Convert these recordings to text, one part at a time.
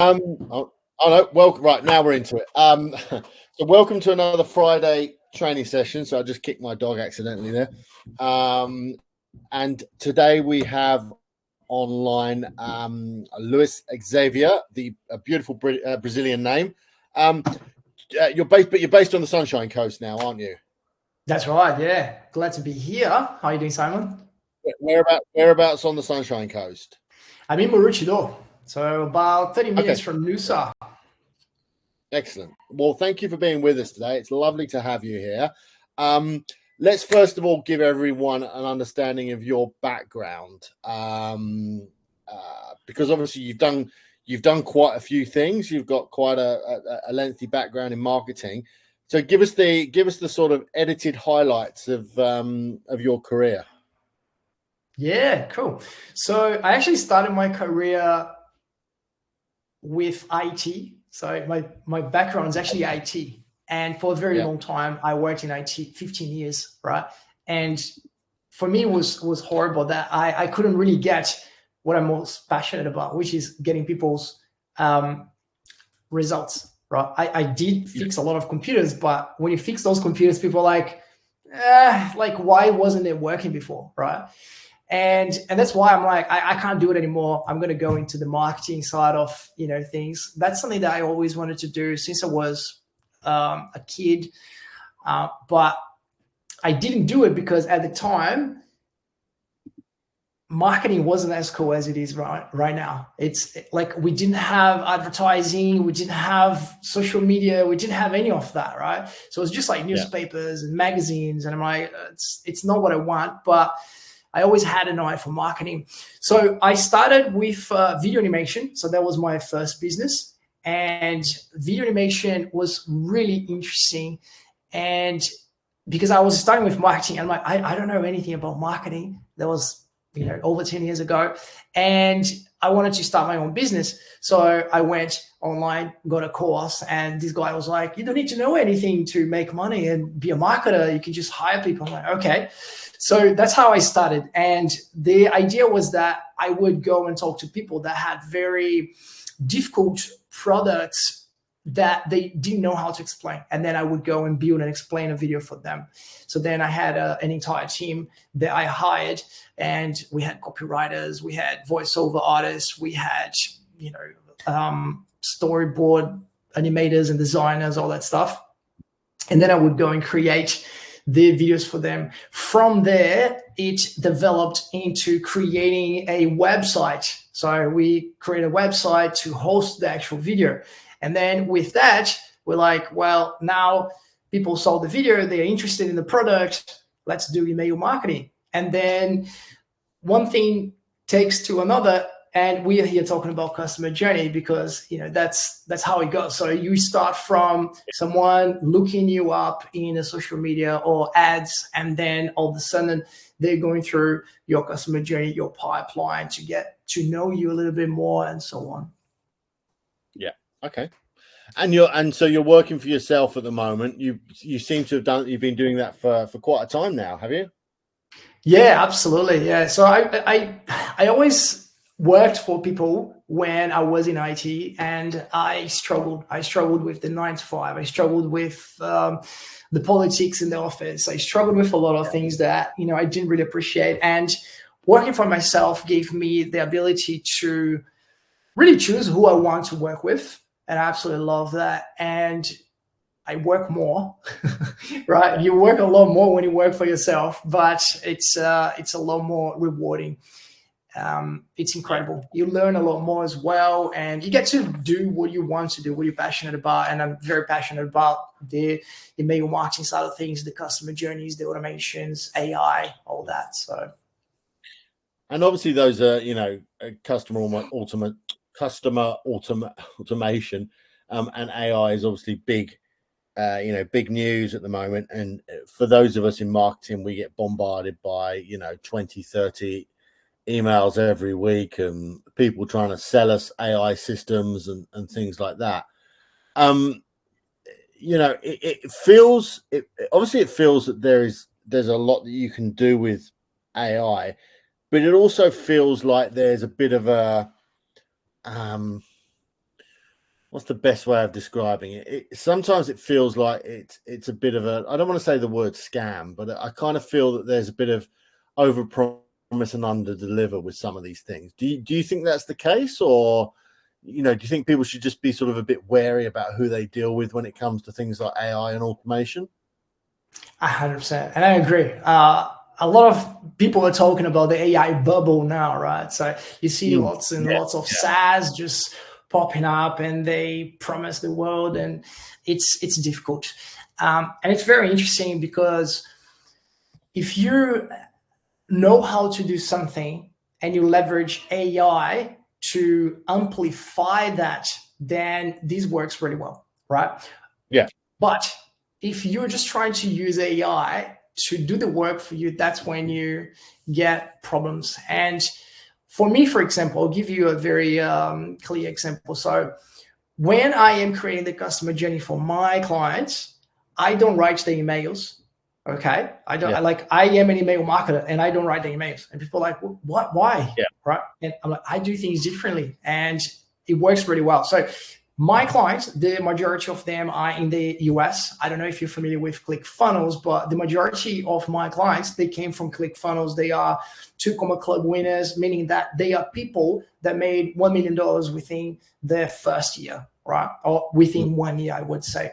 Um, oh no, welcome. Right now we're into it. So welcome to another Friday training session. So I just kicked my dog accidentally there. And today we have online Luis Xavier, the beautiful Brazilian name. You're based on the Sunshine Coast now, aren't you? That's right. Yeah. Glad to be here. How are you doing, Simon? Whereabouts on the Sunshine Coast? I'm in Maroochydore, so about 30 minutes Okay, from Noosa. excellent. Well, thank you for being with us today. It's lovely to have you here. Let's first of all give everyone an understanding of your background, because obviously you've done quite a few things. You've got quite a lengthy background in marketing. So give us the sort of edited highlights of your career. Yeah, cool. So I actually started my career with IT. So my background is actually IT. And for a very Yeah, long time, I worked in IT, 15 years, right? And for me, it was horrible that I couldn't really get what I'm most passionate about, which is getting people's results, right? I did yeah, fix a lot of computers, but when you fix those computers, people are like, why wasn't it working before, right? And that's why I'm like, I can't do it anymore. I'm going to go into the marketing side of things. That's something that I always wanted to do since I was a kid, but I didn't do it because at the time marketing wasn't as cool as it is right now. It's like we didn't have advertising, we didn't have social media, we didn't have any of that, right? So it's just like yeah. newspapers and magazines, and I'm like, it's not what I want, but I always had an eye for marketing. So I started with video animation. So that was my first business, and video animation was really interesting. And because I was starting with marketing, I'm like, I don't know anything about marketing. That was over 10 years ago, and I wanted to start my own business. So I went online, got a course, and this guy was like, you don't need to know anything to make money and be a marketer. You can just hire people. I'm like, okay. So that's how I started. And the idea was that I would go and talk to people that had very difficult products that they didn't know how to explain. And then I would go and build and explain a video for them. So then I had an entire team that I hired, and we had copywriters, we had voiceover artists, we had, storyboard animators and designers, all that stuff. And then I would go and create the videos for them. From there, it developed into creating a website. So we create a website to host the actual video. And then with that, we're like, well, now people saw the video, they're interested in the product, let's do email marketing. And then one thing takes to another, and we are here talking about customer journey because that's how it goes. So you start from someone looking you up in a social media or ads, and then all of a sudden they're going through your customer journey, your pipeline, to get to know you a little bit more, and so on. Yeah. Okay. And so you're working for yourself at the moment. You seem to have you've been doing that for quite a time now, have you? Yeah, absolutely. Yeah. So I always worked for people when I was in IT, and I struggled. I struggled with the 9 to 5. I struggled with the politics in the office. I struggled with a lot of things that I didn't really appreciate. And working for myself gave me the ability to really choose who I want to work with, and I absolutely love that. And I work more, right? You work a lot more when you work for yourself, but it's a lot more rewarding. It's Yeah. incredible. You learn a lot more as well, and you get to do what you want to do, what you're passionate about. And I'm very passionate about the email marketing side of things, the customer journeys, the automations, AI, all that. So And obviously those are, automation, and AI is obviously big, big news at the moment. And for those of us in marketing, we get bombarded by, 20, 30 emails every week, and people trying to sell us AI systems and things like that. Um, it feels obviously it feels that there's a lot that you can do with AI, but it also feels like there's a bit of a um what's the best way of describing it? Sometimes it feels like it's a bit of a, I don't want to say the word scam, but I kind of feel that there's a bit of over promise and under deliver with some of these things. Do you think that's the case, or do you think people should just be sort of a bit wary about who they deal with when it comes to things like AI and automation? 100%, and I agree. A lot of people are talking about the AI bubble now, right? So you see lots and lots of SaaS just popping up, and they promise the world, and it's difficult. And it's very interesting because if you know how to do something and you leverage AI to amplify that, then this works really well, right? Yeah. But if you're just trying to use AI to do the work for you, that's when you get problems. And for me, for example, I'll give you a very clear example. So when I am creating the customer journey for my clients, I don't write the emails. Okay. I don't, I am an email marketer and I don't write the emails. And people are like, what, why? Yeah. Right. And I'm like, I do things differently and it works really well. So my clients, the majority of them are in the US. I don't know if you're familiar with ClickFunnels, but the majority of my clients, they came from ClickFunnels. They are 2 Comma Club winners, meaning that they are people that made $1 million within their first year, right? Or within 1 year, I would say.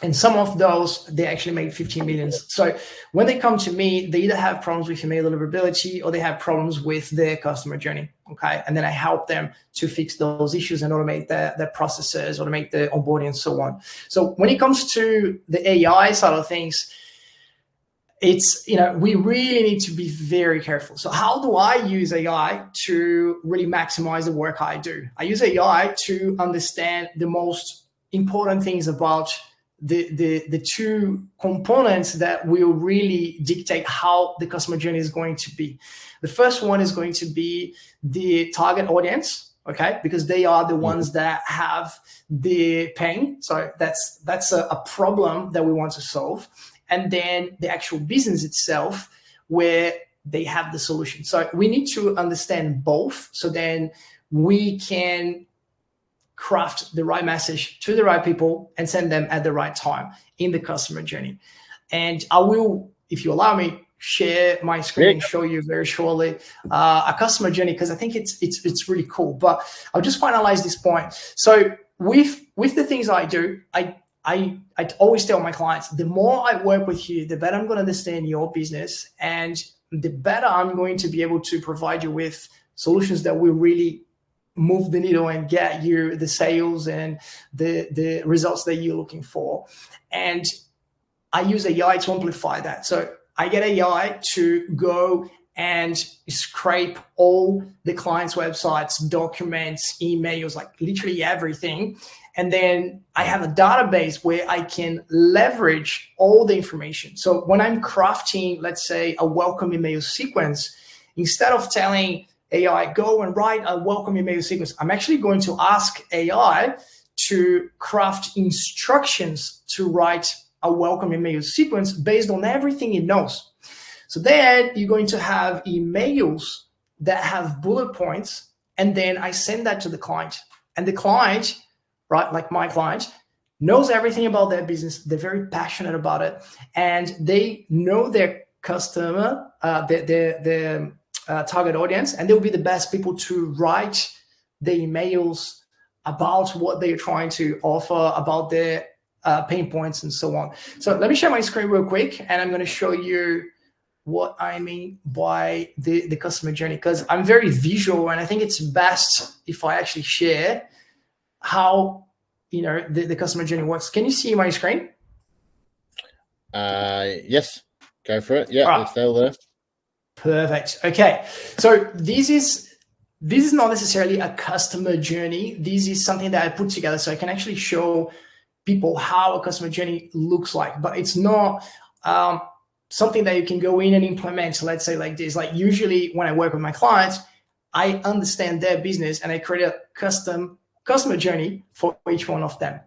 And some of those, they actually made 15 million. So when they come to me, they either have problems with email deliverability or they have problems with their customer journey. Okay. And then I help them to fix those issues and automate their processes, automate the onboarding and so on. So when it comes to the AI side of things, it's, we really need to be very careful. So how do I use AI to really maximize the work I do? I use AI to understand the most important things about the 2 components that will really dictate how the customer journey is going to be. The first one is going to be the target audience, okay? Because they are the ones that have the pain. So that's a problem that we want to solve. And then the actual business itself, where they have the solution. So we need to understand both, so then we can craft the right message to the right people and send them at the right time in the customer journey. And I will, if you allow me, share my screen and show you very shortly a customer journey, because I think it's really cool. But I'll just finalize this point. So with the things I do, I always tell my clients, the more I work with you, the better I'm going to understand your business, and the better I'm going to be able to provide you with solutions that will really move the needle and get you the sales and the results that you're looking for. And I use AI to amplify that. So I get AI to go and scrape all the clients' websites, documents, emails, like literally everything. And then I have a database where I can leverage all the information. So when I'm crafting, let's say, a welcome email sequence, instead of telling AI, go and write a welcome email sequence, I'm actually going to ask AI to craft instructions to write a welcome email sequence based on everything it knows. So then you're going to have emails that have bullet points, and then I send that to the client. And the client, right, like my client, knows everything about their business. They're very passionate about it, and they know their customer, their target audience, and they'll be the best people to write the emails about what they're trying to offer, about their pain points and so on. So let me share my screen real quick, and I'm going to show you what I mean by the customer journey, because I'm very visual, and I think it's best if I actually share how the customer journey works. Can you see my screen? Yes, go for it. Yeah, it's still there. Perfect. Okay, so this is not necessarily a customer journey. This is something that I put together so I can actually show people how a customer journey looks like, but it's not something that you can go in and implement, let's say like this. Like usually when I work with my clients, I understand their business and I create a custom customer journey for each one of them.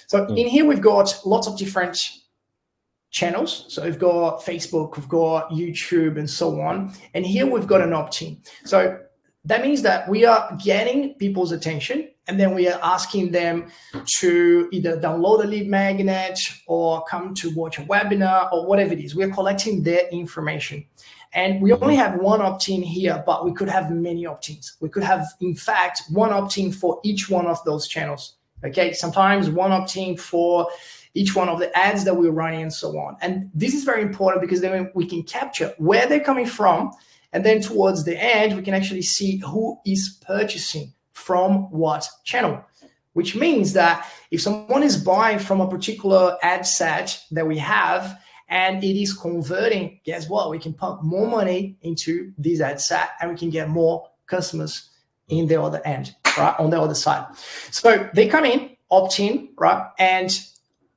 So in here, we've got lots of different channels. So we've got Facebook, we've got YouTube and so on. And here we've got an opt-in. So that means that we are getting people's attention, and then we are asking them to either download a lead magnet or come to watch a webinar or whatever it is. We're collecting their information. And we only have one opt-in here, but we could have many opt-ins. We could have, in fact, one opt-in for each one of those channels. Okay, sometimes one opt-in for each one of the ads that we're running and so on. And this is very important because then we can capture where they're coming from. And then towards the end, we can actually see who is purchasing from what channel, which means that if someone is buying from a particular ad set that we have and it is converting, guess what? We can pump more money into this ad set and we can get more customers in the other end, right? On the other side. So they come in, opt in, right? And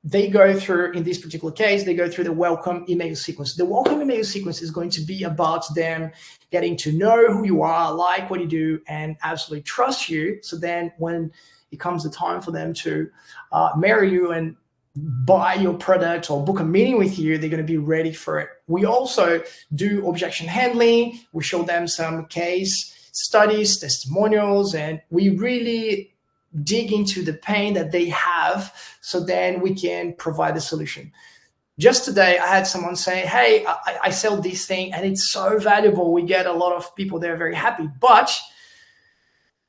they go through, in this particular case, they go through the welcome email sequence. The welcome email sequence is going to be about them getting to know who you are, like what you do, and absolutely trust you. So then when it comes the time for them to marry you and buy your product or book a meeting with you, they're going to be ready for it. We also do objection handling. We show them some case studies, testimonials, and we really dig into the pain that they have, so then we can provide a solution. Just today, I had someone say, hey, I sell this thing and it's so valuable. We get a lot of people, they're very happy. But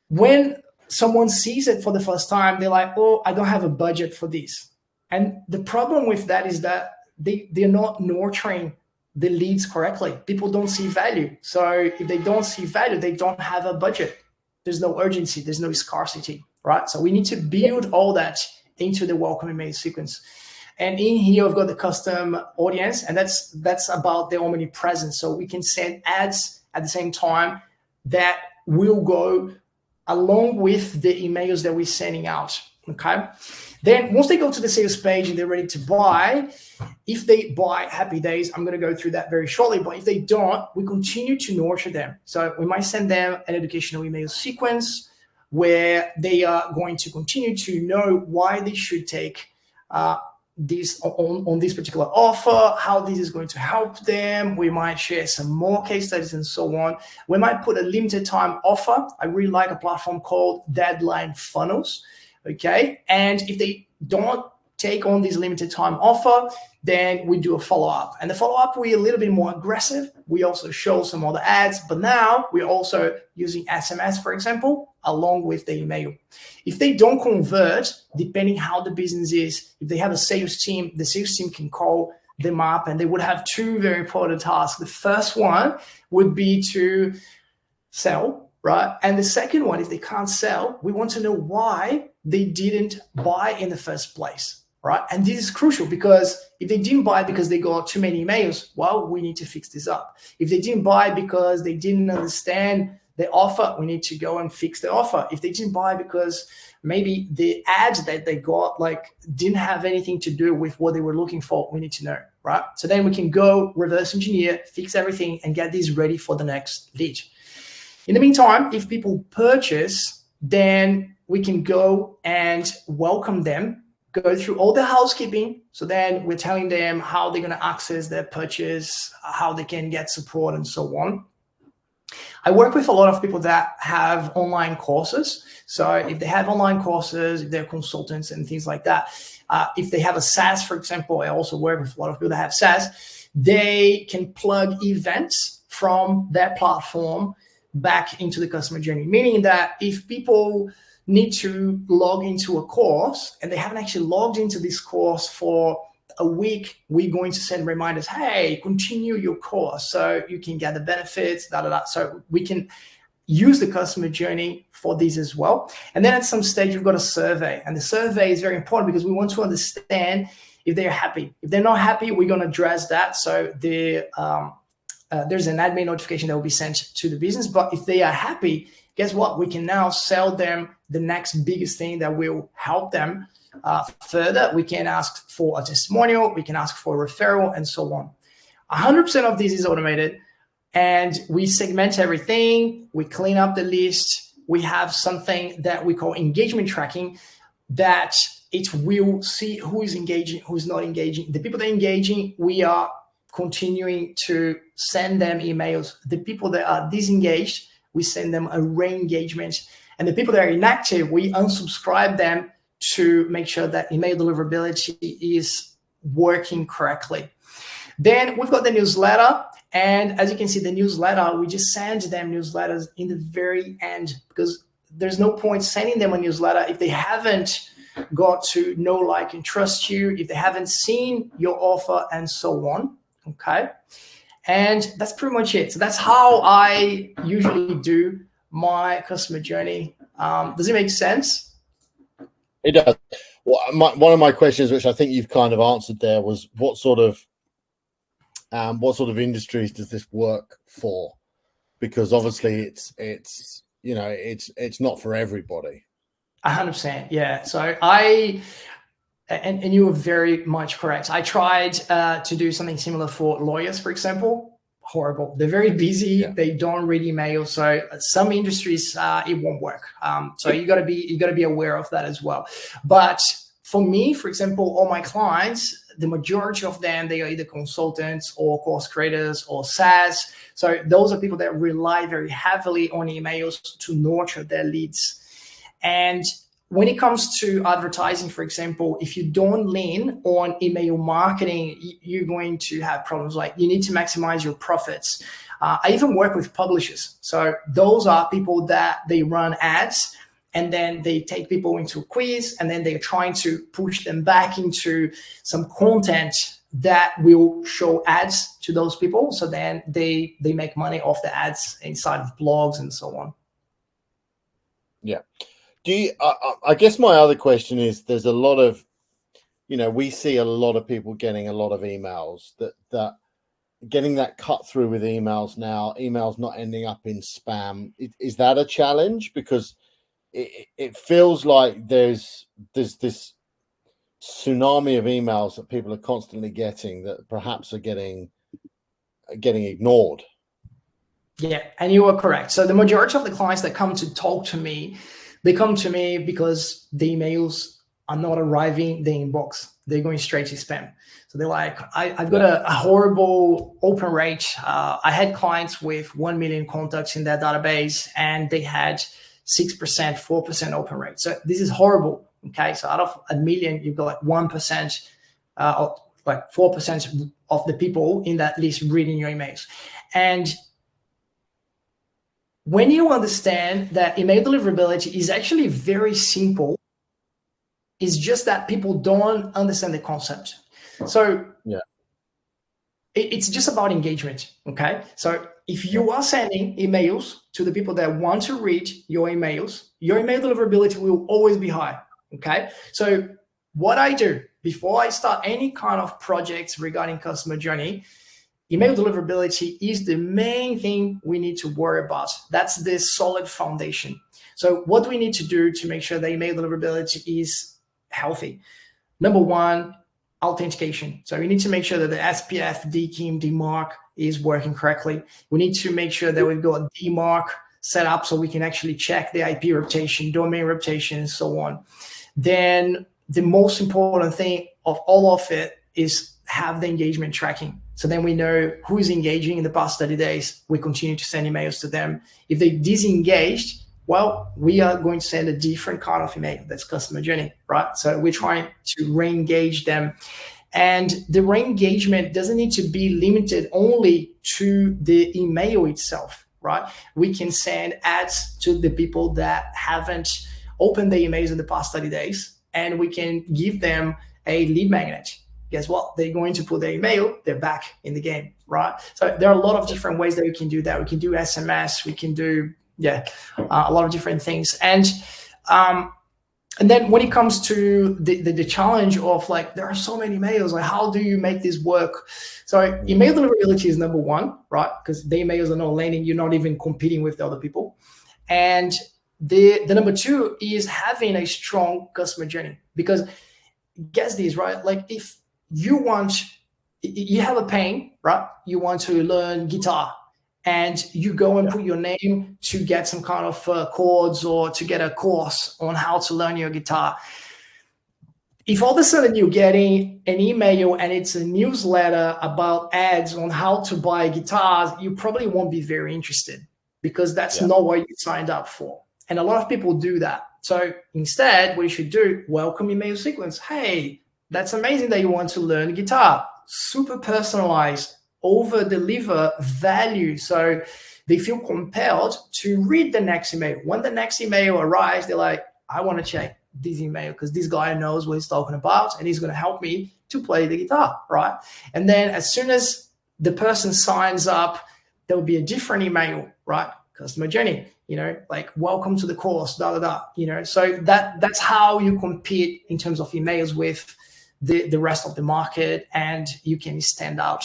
when someone sees it for the first time, they're like, oh, I don't have a budget for this. And the problem with that is that they're not nurturing the leads correctly. People don't see value. So if they don't see value, they don't have a budget. There's no urgency, there's no scarcity. Right? So we need to build all that into the welcome email sequence. And in here, we've got the custom audience, and that's about the omnipresence. So we can send ads at the same time that will go along with the emails that we're sending out. Okay. Then once they go to the sales page and they're ready to buy, if they buy, happy days. I'm going to go through that very shortly. But if they don't, we continue to nurture them. So we might send them an educational email sequence where they are going to continue to know why they should take this on this particular offer, how this is going to help them. We might share some more case studies and so on. We might put a limited time offer. I really like a platform called Deadline Funnels. Okay. And if they don't take on this limited time offer, then we do a follow-up. And the follow-up, we're a little bit more aggressive. We also show some other ads, but now we're also using SMS, for example, along with the email. If they don't convert, depending how the business is, if they have a sales team, the sales team can call them up and they would have two very important tasks. The first one would be to sell, right? And the second one, if they can't sell, we want to know why they didn't buy in the first place. Right. And this is crucial because if they didn't buy because they got too many emails, well, we need to fix this up. If they didn't buy because they didn't understand the offer, we need to go and fix the offer. If they didn't buy because maybe the ads that they got didn't have anything to do with what they were looking for, we need to know. Right. So then we can go reverse engineer, fix everything and get this ready for the next lead. In the meantime, if people purchase, then we can go and welcome them, go through all the housekeeping. So then we're telling them how they're going to access their purchase, how they can get support and so on. I work with a lot of people that have online courses. So if they have online courses, if they're consultants and things like that, if they have a SaaS, for example, I also work with a lot of people that have SaaS, they can plug events from their platform back into the customer journey, meaning that if people need to log into a course and they haven't actually logged into this course for a week, we're going to send reminders, hey, continue your course so you can get the benefits, So we can use the customer journey for these as well. And then at some stage, we've got a survey. And the survey is very important because we want to understand if they're happy. If they're not happy, we're going to address that. So there's an admin notification that will be sent to the business. But if they are happy, guess what? We can now sell them the next biggest thing that will help them further. We can ask for a testimonial, we can ask for a referral, and so on. 100% of this is automated, and we segment everything. We clean up the list. We have something that we call engagement tracking, that it will see who is engaging, who's not engaging. The people that are engaging, we are continuing to send them emails. The people that are disengaged, we send them a re-engagement. And the people that are inactive, we unsubscribe them to make sure that email deliverability is working correctly. Then we've got the newsletter. And as you can see, the newsletter, we just send them newsletters in the very end, because there's no point sending them a newsletter if they haven't got to know, like, and trust you, if they haven't seen your offer, and so on. Okay. And that's pretty much it. So that's how I usually do my customer journey. Does it make sense? It does. Well, one of my questions, which I think you've kind of answered there, was what sort of industries does this work for? Because obviously it's you know, it's not for everybody. 100%. Yeah. So and you were very much correct. I tried to do something similar for lawyers, for example. Horrible. They're very busy. Yeah. They don't read email. So some industries, it won't work. So you gotta be aware of that as well. But for me, for example, all my clients, the majority of them, they are either consultants or course creators or SaaS. So those are people that rely very heavily on emails to nurture their leads. And when it comes to advertising, for example, if you don't lean on email marketing, you're going to have problems. Like, you need to maximize your profits. I even work with publishers. So those are people that they run ads, and then they take people into a quiz, and then they're trying to push them back into some content that will show ads to those people. So then they make money off the ads inside of blogs and so on. Yeah. Do you, I guess my other question is, there's a lot of, you know, we see a lot of people getting a lot of emails, that getting that cut through with emails now, emails not ending up in spam. Is that a challenge? Because it feels like there's this tsunami of emails that people are constantly getting that perhaps are getting ignored. Yeah, and you are correct. So the majority of the clients that come to talk to me, they come to me because the emails are not arriving in the inbox. They're going straight to spam. So they're like, I've got a horrible open rate. I had clients with 1 million contacts in their database, and they had 6%, 4% open rate. So this is horrible. Okay, so out of 1 million, you've got like 1%, like 4% of the people in that list reading your emails. And when you understand that email deliverability is actually very simple, it's just that people don't understand the concept. So yeah, it's just about engagement. Okay, so if you are sending emails to the people that want to read your emails, your email deliverability will always be high. Okay, so what I do before I start any kind of projects regarding customer journey, email deliverability is the main thing we need to worry about. That's the solid foundation. So what do we need to do to make sure that email deliverability is healthy? Number one, authentication. So we need to make sure that the SPF, DKIM, DMARC is working correctly. We need to make sure that we've got DMARC set up so we can actually check the IP reputation, domain reputation, and so on. Then the most important thing of all of it is have the engagement tracking. So then we know who is engaging in the past 30 days. We continue to send emails to them. If they disengaged, well, we are going to send a different kind of email. That's customer journey, right? So we're trying to re-engage them. And the re-engagement doesn't need to be limited only to the email itself, right? We can send ads to the people that haven't opened the emails in the past 30 days, and we can give them a lead magnet. Guess what? They're going to put their email, they're back in the game, right? So there are a lot of different ways that we can do that. We can do SMS, we can do, a lot of different things. And then when it comes to the challenge of, like, there are so many emails, like, how do you make this work? So email deliverability is number one, right? Because the emails are not landing, you're not even competing with the other people. And the number two is having a strong customer journey. Because guess this, right? Like, if you have a pain, right? You want to learn guitar, and you go and put your name to get some kind of chords or to get a course on how to learn your guitar. If all of a sudden you're getting an email and it's a newsletter about ads on how to buy guitars, you probably won't be very interested. because that's not what you signed up for. And a lot of people do that. So instead, what you should do, welcome email sequence. Hey, that's amazing that you want to learn guitar. Super personalized, over deliver value. So they feel compelled to read the next email. When the next email arrives, they're like, I want to check this email because this guy knows what he's talking about and he's going to help me to play the guitar, right? And then as soon as the person signs up, there'll be a different email, right? Customer journey, like welcome to the course, so that's how you compete in terms of emails with the rest of the market, and you can stand out.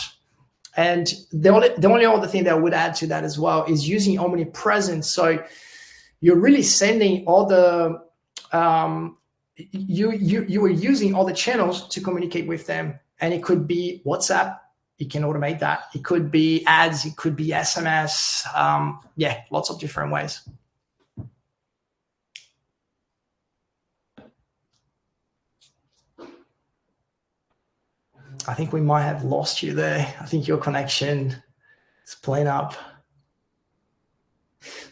And the only other thing that I would add to that as well is using Omnipresence. So you're really sending all the you are using all the channels to communicate with them, and it could be WhatsApp. You can automate that. It could be ads. It could be SMS. Lots of different ways. I think we might have lost you there. I think your connection is playing up.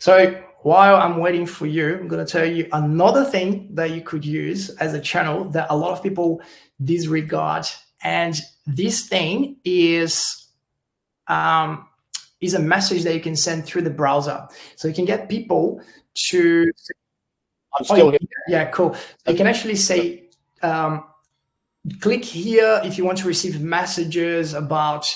So while I'm waiting for you, I'm going to tell you another thing that you could use as a channel that a lot of people disregard. And this thing is a message that you can send through the browser. So you can get people to... I'm still here. Yeah, cool. So you can actually say, click here if you want to receive messages about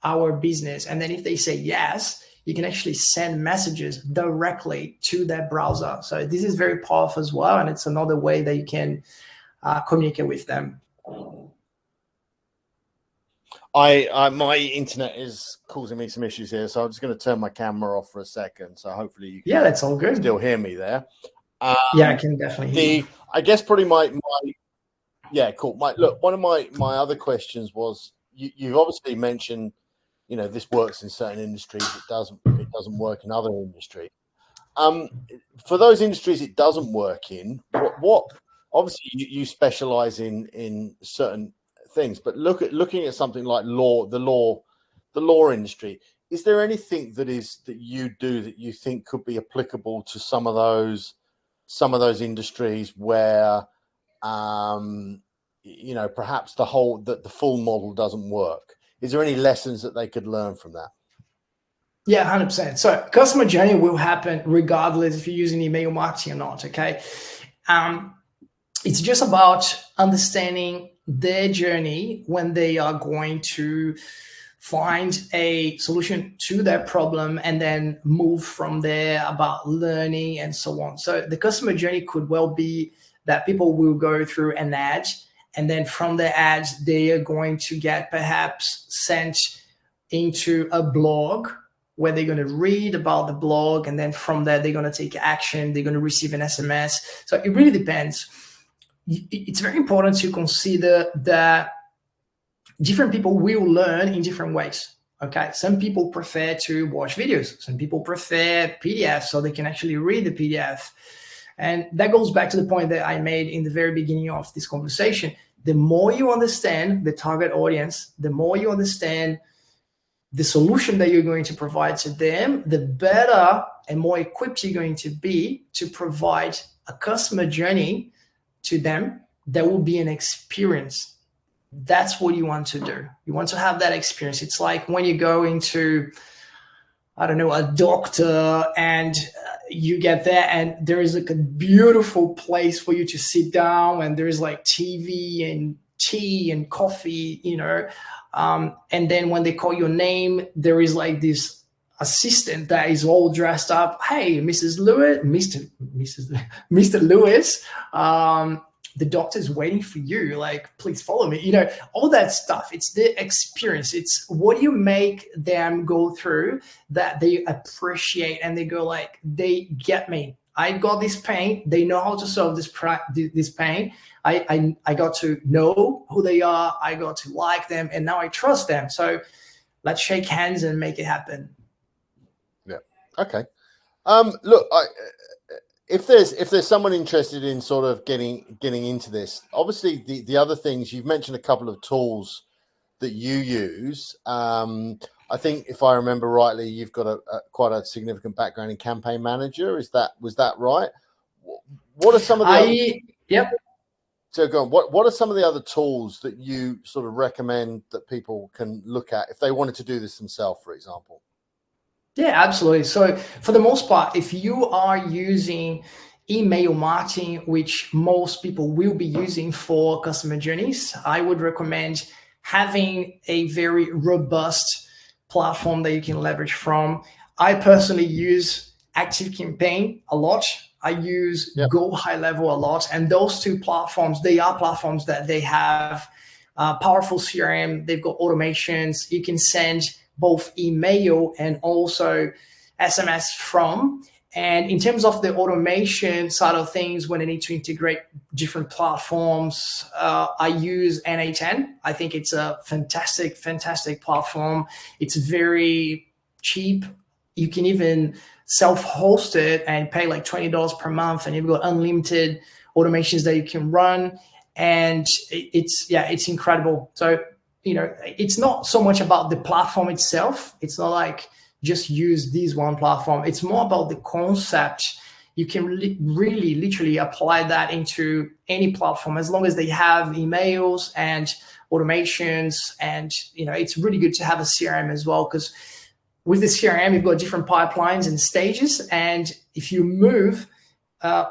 our business. And then if they say yes, you can actually send messages directly to their browser. So this is very powerful as well. And it's another way that you can communicate with them. My internet is causing me some issues here, so I'm just going to turn my camera off for a second. So hopefully you can that's all good. Still hear me there. I can definitely hear you. I guess probably cool. One of my other questions was you've obviously mentioned, this works in certain industries. It doesn't work in other industries. For those industries it doesn't work in, what obviously you specialize in certain things, but looking at something like the law industry, is there anything that you do that you think could be applicable to some of those industries where perhaps the full model doesn't work? Is there any lessons that they could learn from that? Yeah, 100%. So customer journey will happen regardless if you're using email marketing or not, okay? It's just about understanding their journey when they are going to find a solution to their problem and then move from there about learning and so on. So the customer journey could well be that people will go through an ad, and then from the ads, they are going to get perhaps sent into a blog where they're going to read about the blog. And then from there, they're going to take action. They're going to receive an SMS. So it really depends. It's very important to consider that different people will learn in different ways. Okay. Some people prefer to watch videos. Some people prefer PDFs so they can actually read the PDF. And that goes back to the point that I made in the very beginning of this conversation. The more you understand the target audience, the more you understand the solution that you're going to provide to them, the better and more equipped you're going to be to provide a customer journey to them that will be an experience. That's what you want to do. You want to have that experience. It's like when you go into, I don't know, a doctor, and you get there and there is like a beautiful place for you to sit down, and there is like TV and tea and coffee, and then when they call your name, there is like this assistant that is all dressed up. Hey, Mrs. Lewis, Mr. Lewis, the doctor is waiting for you. Like, please follow me. All that stuff. It's the experience. It's what you make them go through that they appreciate, and they go like, they get me. I got this pain. They know how to solve this pain. I got to know who they are. I got to like them, and now I trust them. So let's shake hands and make it happen. Yeah. Okay. Look, if there's someone interested in sort of getting into this, obviously the other things you've mentioned, a couple of tools that you use. I think if I remember rightly, you've got quite a significant background in campaign manager. Was that right? What are some of the Yep. So go on. What are some of the other tools that you sort of recommend that people can look at if they wanted to do this themselves, for example? Yeah, absolutely. So for the most part, if you are using email marketing, which most people will be using for customer journeys, I would recommend having a very robust platform that you can leverage from. I personally use ActiveCampaign a lot. I use GoHighLevel a lot. And those two platforms, they are platforms that they have powerful CRM. They've got automations. You can send both email and also SMS from. And in terms of the automation side of things, when I need to integrate different platforms, I use NA10. I think it's a fantastic, fantastic platform. It's very cheap. You can even self-host it and pay like $20 per month, and you've got unlimited automations that you can run. And it's incredible. So, it's not so much about the platform itself. It's not like just use this one platform. It's more about the concept. You can really literally apply that into any platform as long as they have emails and automations. And, it's really good to have a CRM as well, because with the CRM, you've got different pipelines and stages. And if you move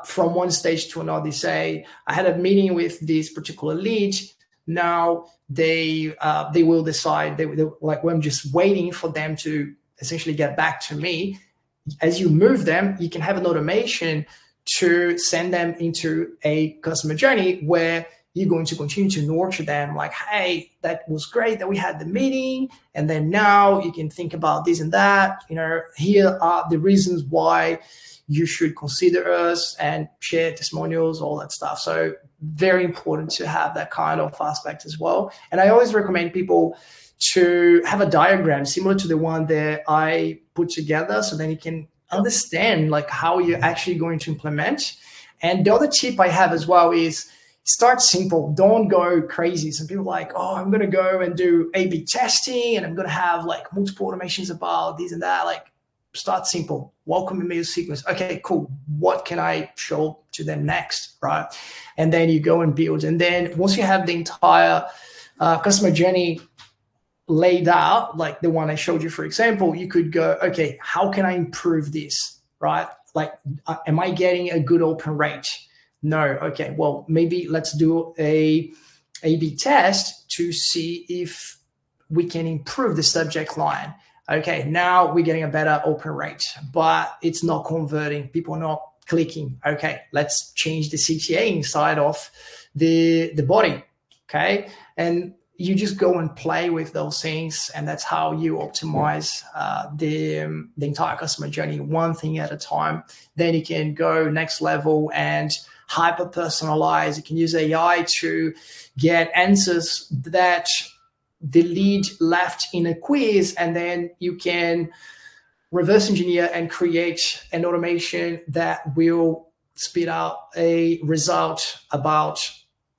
from one stage to another, say, I had a meeting with this particular lead. Now they will decide, I'm just waiting for them to essentially get back to me. As you move them, you can have an automation to send them into a customer journey where you're going to continue to nurture them, like, hey, that was great that we had the meeting. And then now you can think about this and that. Here are the reasons why you should consider us, and share testimonials, all that stuff. So very important to have that kind of aspect as well. And I always recommend people to have a diagram similar to the one that I put together, so then you can understand like how you're actually going to implement. And the other tip I have as well is start simple. Don't go crazy. Some people are like, oh, I'm going to go and do A/B testing and I'm going to have like multiple automations about this and that. Like, start simple. Welcome email sequence. Okay, cool. What can I show to them next, right? And then you go and build. And then once you have the entire customer journey laid out, like the one I showed you, for example, you could go, okay, how can I improve this, right? Like, am I getting a good open rate? No. Okay, well, maybe let's do a A/B test to see if we can improve the subject line. Okay, now we're getting a better open rate, but it's not converting. People are not clicking. Okay, let's change the CTA inside of the body. Okay, and you just go and play with those things, and that's how you optimize the entire customer journey, one thing at a time. Then you can go next level and hyper personalize. You can use AI to get answers that the lead left in a quiz, and then you can reverse engineer and create an automation that will spit out a result about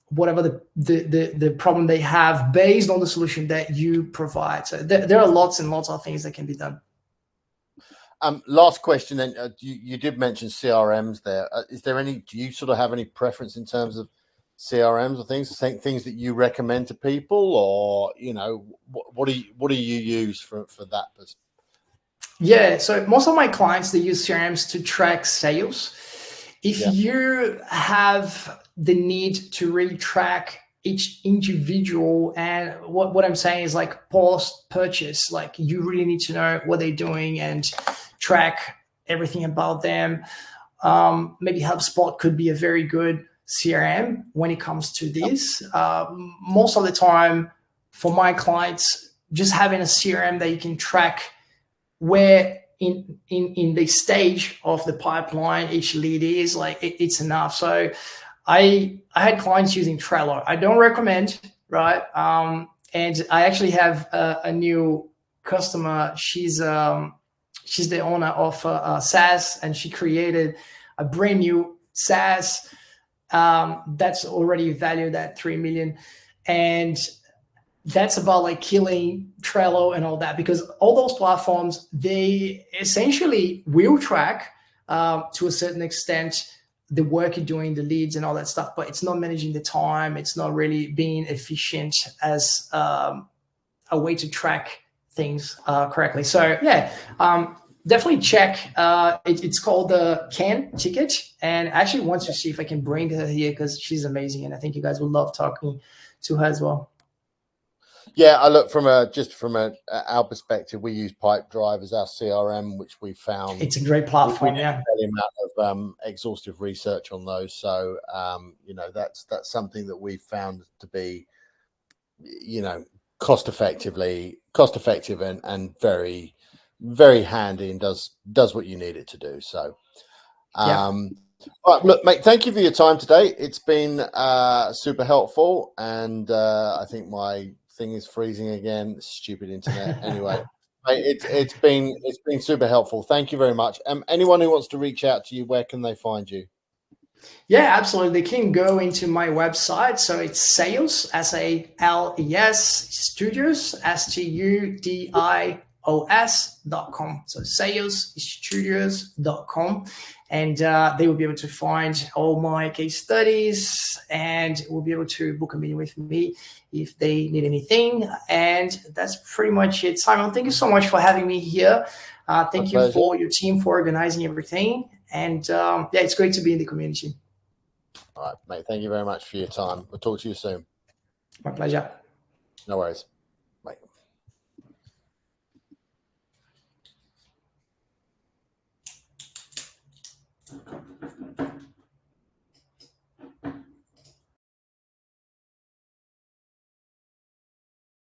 whatever the problem they have based on the solution that you provide. So there are lots and lots of things that can be done. Last question then. You did mention CRMs there. Do you sort of have any preference in terms of CRMs or things that you recommend to people, or what do you use for that person? Yeah, so most of my clients, they use CRMs to track sales. If you have the need to really track each individual, and what I'm saying is like post purchase, like you really need to know what they're doing and track everything about them. Maybe HubSpot could be a very good CRM when it comes to this. Most of the time for my clients, just having a CRM that you can track where in the stage of the pipeline each lead is, like it's enough. So I had clients using Trello. I don't recommend, right? And I actually have a new customer. She's the owner of a SaaS, and she created a brand new SaaS that's already valued at 3 million. And that's about like killing Trello and all that, because all those platforms, they essentially will track to a certain extent the work you're doing, the leads and all that stuff, but it's not managing the time. It's not really being efficient as a way to track things correctly. So yeah, definitely check. It's called the Can ticket, and I actually want to see if I can bring her here because she's amazing, and I think you guys would love talking to her as well. Yeah, I look from our perspective. We use Pipedrive as our CRM, which we found it's a great platform. We yeah, a fair amount of exhaustive research on those. So you know, that's something that we've found to be, you know, cost effective and very, very handy, and does what you need it to do. So all right, look, mate, thank you for your time today. It's been super helpful, and I think my thing is freezing again. Stupid internet. Anyway, mate, it's been super helpful. Thank you very much. Anyone who wants to reach out to you, where can they find you? Yeah, absolutely. They can go into my website. So it's sales, SALES, studios, STUDIOS.com. So salesstudios.com. And they will be able to find all my case studies, and will be able to book a meeting with me if they need anything. And that's pretty much it. Simon, thank you so much for having me here. Thank you for your team for organizing everything. And yeah, it's great to be in the community. All right, mate. Thank you very much for your time. We'll talk to you soon. My pleasure. No worries.